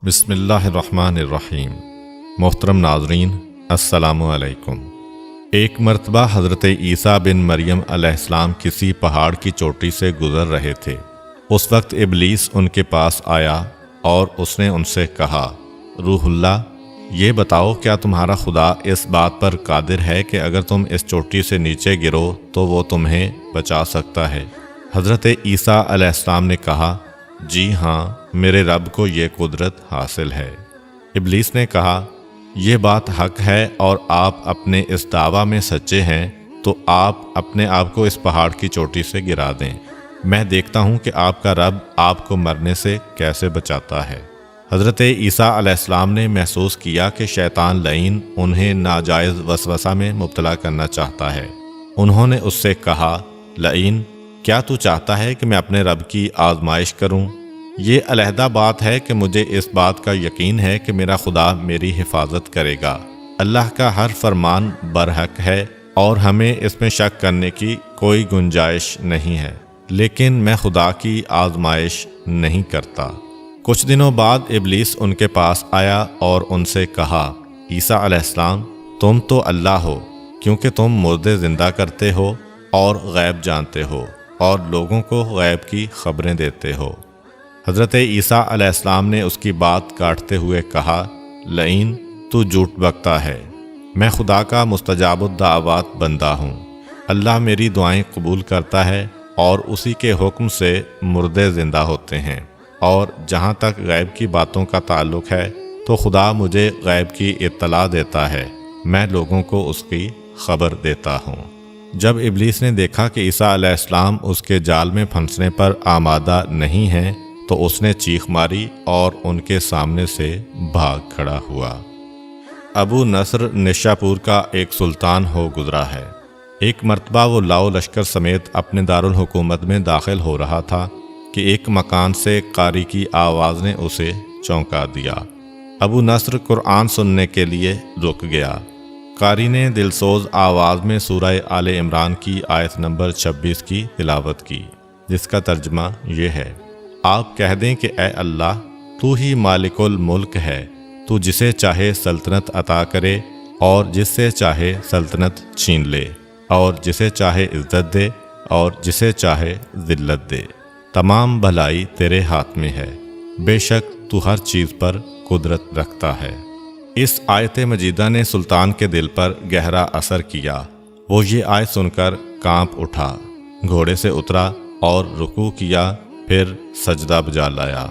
بسم اللہ الرحمن الرحیم۔ محترم ناظرین، السلام علیکم۔ ایک مرتبہ حضرت عیسیٰ بن مریم علیہ السلام کسی پہاڑ کی چوٹی سے گزر رہے تھے۔ اس وقت ابلیس ان کے پاس آیا اور اس نے ان سے کہا، روح اللہ، یہ بتاؤ کیا تمہارا خدا اس بات پر قادر ہے کہ اگر تم اس چوٹی سے نیچے گرو تو وہ تمہیں بچا سکتا ہے؟ حضرت عیسیٰ علیہ السلام نے کہا، جی ہاں، میرے رب کو یہ قدرت حاصل ہے۔ ابلیس نے کہا، یہ بات حق ہے اور آپ اپنے اس دعویٰ میں سچے ہیں تو آپ اپنے آپ کو اس پہاڑ کی چوٹی سے گرا دیں، میں دیکھتا ہوں کہ آپ کا رب آپ کو مرنے سے کیسے بچاتا ہے۔ حضرت عیسیٰ علیہ السلام نے محسوس کیا کہ شیطان لعین انہیں ناجائز وسوسہ میں مبتلا کرنا چاہتا ہے۔ انہوں نے اس سے کہا، لعین، کیا تو چاہتا ہے کہ میں اپنے رب کی آزمائش کروں؟ یہ علیحدہ بات ہے کہ مجھے اس بات کا یقین ہے کہ میرا خدا میری حفاظت کرے گا۔ اللہ کا ہر فرمان برحق ہے اور ہمیں اس میں شک کرنے کی کوئی گنجائش نہیں ہے، لیکن میں خدا کی آزمائش نہیں کرتا۔ کچھ دنوں بعد ابلیس ان کے پاس آیا اور ان سے کہا، عیسیٰ علیہ السلام، تم تو اللہ ہو کیونکہ تم مردے زندہ کرتے ہو اور غیب جانتے ہو اور لوگوں کو غیب کی خبریں دیتے ہو۔ حضرت عیسیٰ علیہ السلام نے اس کی بات کاٹتے ہوئے کہا، لعین، تو جھوٹ بکتا ہے، میں خدا کا مستجاب الدعوات بندہ ہوں۔ اللہ میری دعائیں قبول کرتا ہے اور اسی کے حکم سے مردے زندہ ہوتے ہیں، اور جہاں تک غیب کی باتوں کا تعلق ہے تو خدا مجھے غیب کی اطلاع دیتا ہے، میں لوگوں کو اس کی خبر دیتا ہوں۔ جب ابلیس نے دیکھا کہ عیسیٰ علیہ السلام اس کے جال میں پھنسنے پر آمادہ نہیں ہیں تو اس نے چیخ ماری اور ان کے سامنے سے بھاگ کھڑا ہوا۔ ابو نصر نشاپور کا ایک سلطان ہو گزرا ہے۔ ایک مرتبہ وہ لاؤ لشکر سمیت اپنے دارالحکومت میں داخل ہو رہا تھا کہ ایک مکان سے قاری کی آواز نے اسے چونکا دیا۔ ابو نصر قرآن سننے کے لیے رک گیا۔ قاری نے دلسوز آواز میں سورہ آل عمران کی آیت نمبر 26 کی تلاوت کی، جس کا ترجمہ یہ ہے، آپ کہہ دیں کہ اے اللہ، تو ہی مالک الملک ہے، تو جسے چاہے سلطنت عطا کرے اور جس سے چاہے سلطنت چھین لے، اور جسے چاہے عزت دے اور جسے چاہے ذلت دے، تمام بھلائی تیرے ہاتھ میں ہے، بے شک تو ہر چیز پر قدرت رکھتا ہے۔ اس آیت مجیدہ نے سلطان کے دل پر گہرا اثر کیا۔ وہ یہ آیت سن کر کانپ اٹھا، گھوڑے سے اترا اور رکوع کیا، پھر سجدہ بجا لایا۔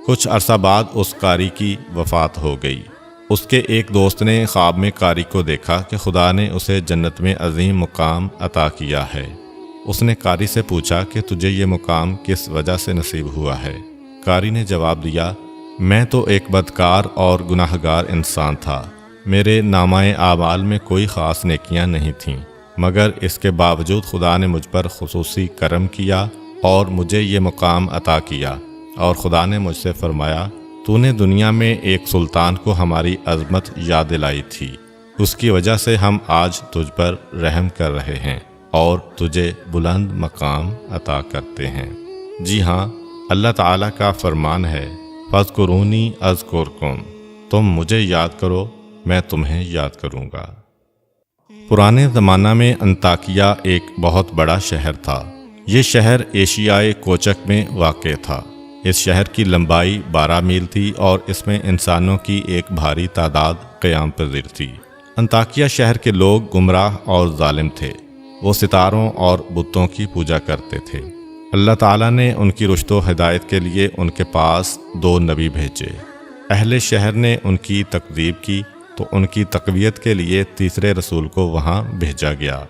کچھ عرصہ بعد اس قاری کی وفات ہو گئی۔ اس کے ایک دوست نے خواب میں قاری کو دیکھا کہ خدا نے اسے جنت میں عظیم مقام عطا کیا ہے۔ اس نے قاری سے پوچھا کہ تجھے یہ مقام کس وجہ سے نصیب ہوا ہے؟ قاری نے جواب دیا، میں تو ایک بدکار اور گناہگار انسان تھا، میرے نامہ اعمال میں کوئی خاص نیکیاں نہیں تھیں، مگر اس کے باوجود خدا نے مجھ پر خصوصی کرم کیا اور مجھے یہ مقام عطا کیا، اور خدا نے مجھ سے فرمایا، تو نے دنیا میں ایک سلطان کو ہماری عظمت یاد دلائی تھی، اس کی وجہ سے ہم آج تجھ پر رحم کر رہے ہیں اور تجھے بلند مقام عطا کرتے ہیں۔ جی ہاں، اللہ تعالیٰ کا فرمان ہے، فاذکرونی اذکرکم، تم مجھے یاد کرو، میں تمہیں یاد کروں گا۔ پرانے زمانہ میں انطاکیہ ایک بہت بڑا شہر تھا۔ یہ شہر ایشیائے کوچک میں واقع تھا۔ اس شہر کی لمبائی 12 میل تھی اور اس میں انسانوں کی ایک بھاری تعداد قیام پذیر تھی۔ انطاکیہ شہر کے لوگ گمراہ اور ظالم تھے۔ وہ ستاروں اور بتوں کی پوجا کرتے تھے۔ اللہ تعالیٰ نے ان کی رشد و ہدایت کے لیے ان کے پاس 2 نبی بھیجے۔ اہل شہر نے ان کی تکذیب کی تو ان کی تقویت کے لیے تیسرے رسول کو وہاں بھیجا گیا۔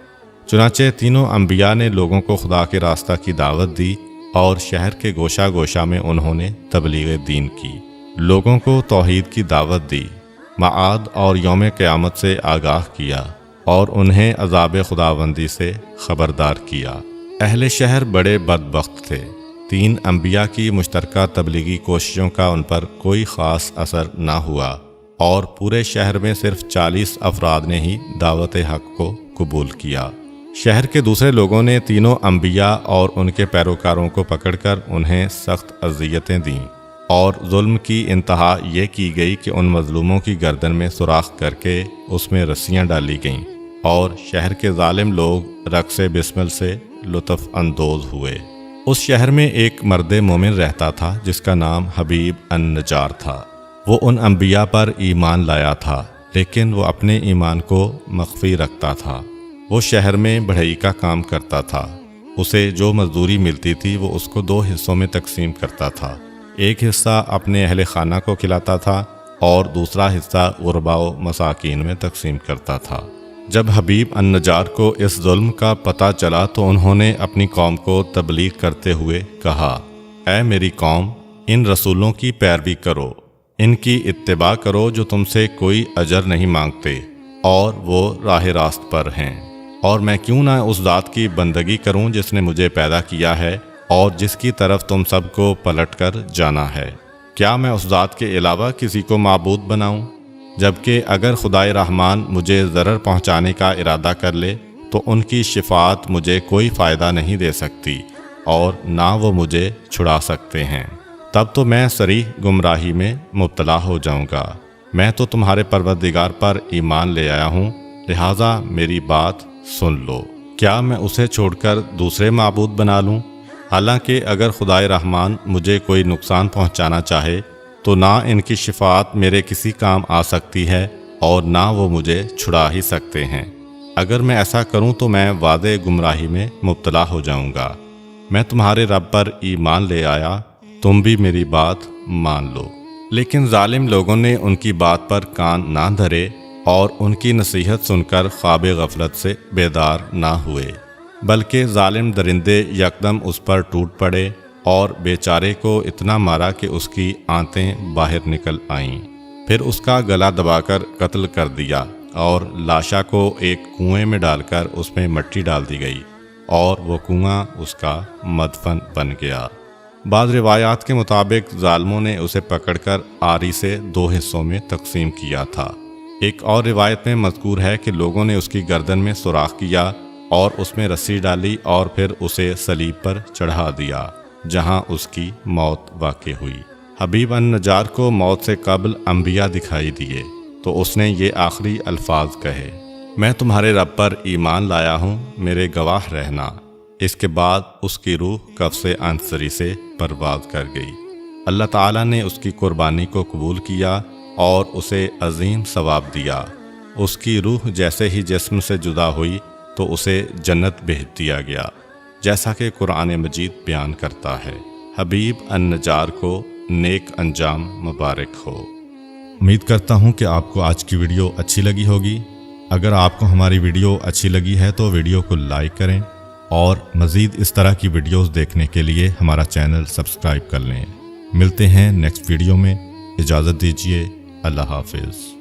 چنانچہ تینوں انبیاء نے لوگوں کو خدا کے راستہ کی دعوت دی اور شہر کے گوشہ گوشہ میں انہوں نے تبلیغ دین کی، لوگوں کو توحید کی دعوت دی، معاد اور یوم قیامت سے آگاہ کیا اور انہیں عذاب خداوندی سے خبردار کیا۔ اہل شہر بڑے بدبخت تھے۔ 3 انبیاء کی مشترکہ تبلیغی کوششوں کا ان پر کوئی خاص اثر نہ ہوا اور پورے شہر میں صرف 40 افراد نے ہی دعوت حق کو قبول کیا۔ شہر کے دوسرے لوگوں نے تینوں انبیاء اور ان کے پیروکاروں کو پکڑ کر انہیں سخت اذیتیں دیں اور ظلم کی انتہا یہ کی گئی کہ ان مظلوموں کی گردن میں سوراخ کر کے اس میں رسیاں ڈالی گئیں اور شہر کے ظالم لوگ رقص بسمل سے لطف اندوز ہوئے۔ اس شہر میں ایک مرد مومن رہتا تھا جس کا نام حبیب النجار تھا۔ وہ ان انبیاء پر ایمان لایا تھا، لیکن وہ اپنے ایمان کو مخفی رکھتا تھا۔ وہ شہر میں بڑھئی کا کام کرتا تھا۔ اسے جو مزدوری ملتی تھی وہ اس کو 2 حصوں میں تقسیم کرتا تھا۔ ایک حصہ اپنے اہل خانہ کو کھلاتا تھا اور دوسرا حصہ غرباء و مساکین میں تقسیم کرتا تھا۔ جب حبیب النجار کو اس ظلم کا پتہ چلا تو انہوں نے اپنی قوم کو تبلیغ کرتے ہوئے کہا، اے میری قوم، ان رسولوں کی پیروی کرو، ان کی اتباع کرو جو تم سے کوئی اجر نہیں مانگتے اور وہ راہ راست پر ہیں، اور میں کیوں نہ اس ذات کی بندگی کروں جس نے مجھے پیدا کیا ہے اور جس کی طرف تم سب کو پلٹ کر جانا ہے۔ کیا میں اس ذات کے علاوہ کسی کو معبود بناؤں؟ جبکہ اگر خدائے رحمان مجھے ضرر پہنچانے کا ارادہ کر لے تو ان کی شفاعت مجھے کوئی فائدہ نہیں دے سکتی اور نہ وہ مجھے چھڑا سکتے ہیں۔ تب تو میں صریح گمراہی میں مبتلا ہو جاؤں گا۔ میں تو تمہارے پروردگار پر ایمان لے آیا ہوں، لہٰذا میری بات سن لو۔ کیا میں اسے چھوڑ کر دوسرے معبود بنا لوں؟ حالانکہ اگر خدائے رحمان مجھے کوئی نقصان پہنچانا چاہے تو نہ ان کی شفاعت میرے کسی کام آ سکتی ہے اور نہ وہ مجھے چھڑا ہی سکتے ہیں۔ اگر میں ایسا کروں تو میں واضح گمراہی میں مبتلا ہو جاؤں گا۔ میں تمہارے رب پر ایمان لے آیا، تم بھی میری بات مان لو۔ لیکن ظالم لوگوں نے ان کی بات پر کان نہ دھرے اور ان کی نصیحت سن کر خواب غفلت سے بیدار نہ ہوئے، بلکہ ظالم درندے یکدم اس پر ٹوٹ پڑے اور بیچارے کو اتنا مارا کہ اس کی آنتیں باہر نکل آئیں۔ پھر اس کا گلا دبا کر قتل کر دیا اور لاشا کو ایک کنویں میں ڈال کر اس میں مٹی ڈال دی گئی اور وہ کنواں اس کا مدفن بن گیا۔ بعض روایات کے مطابق ظالموں نے اسے پکڑ کر آری سے 2 حصوں میں تقسیم کیا تھا۔ ایک اور روایت میں مذکور ہے کہ لوگوں نے اس کی گردن میں سوراخ کیا اور اس میں رسی ڈالی اور پھر اسے صلیب پر چڑھا دیا، جہاں اس کی موت واقع ہوئی۔ حبیب النجار کو موت سے قبل انبیاء دکھائی دیے تو اس نے یہ آخری الفاظ کہے، میں تمہارے رب پر ایمان لایا ہوں، میرے گواہ رہنا۔ اس کے بعد اس کی روح قفس عنصری سے پرواز کر گئی۔ اللہ تعالیٰ نے اس کی قربانی کو قبول کیا اور اسے عظیم ثواب دیا۔ اس کی روح جیسے ہی جسم سے جدا ہوئی تو اسے جنت بھیج دیا گیا، جیسا کہ قرآن مجید بیان کرتا ہے۔ حبیب النجار کو نیک انجام مبارک ہو۔ امید کرتا ہوں کہ آپ کو آج کی ویڈیو اچھی لگی ہوگی۔ اگر آپ کو ہماری ویڈیو اچھی لگی ہے تو ویڈیو کو لائک کریں اور مزید اس طرح کی ویڈیوز دیکھنے کے لیے ہمارا چینل سبسکرائب کر لیں۔ ملتے ہیں نیکسٹ ویڈیو میں، اجازت دیجیے، اللہ حافظ۔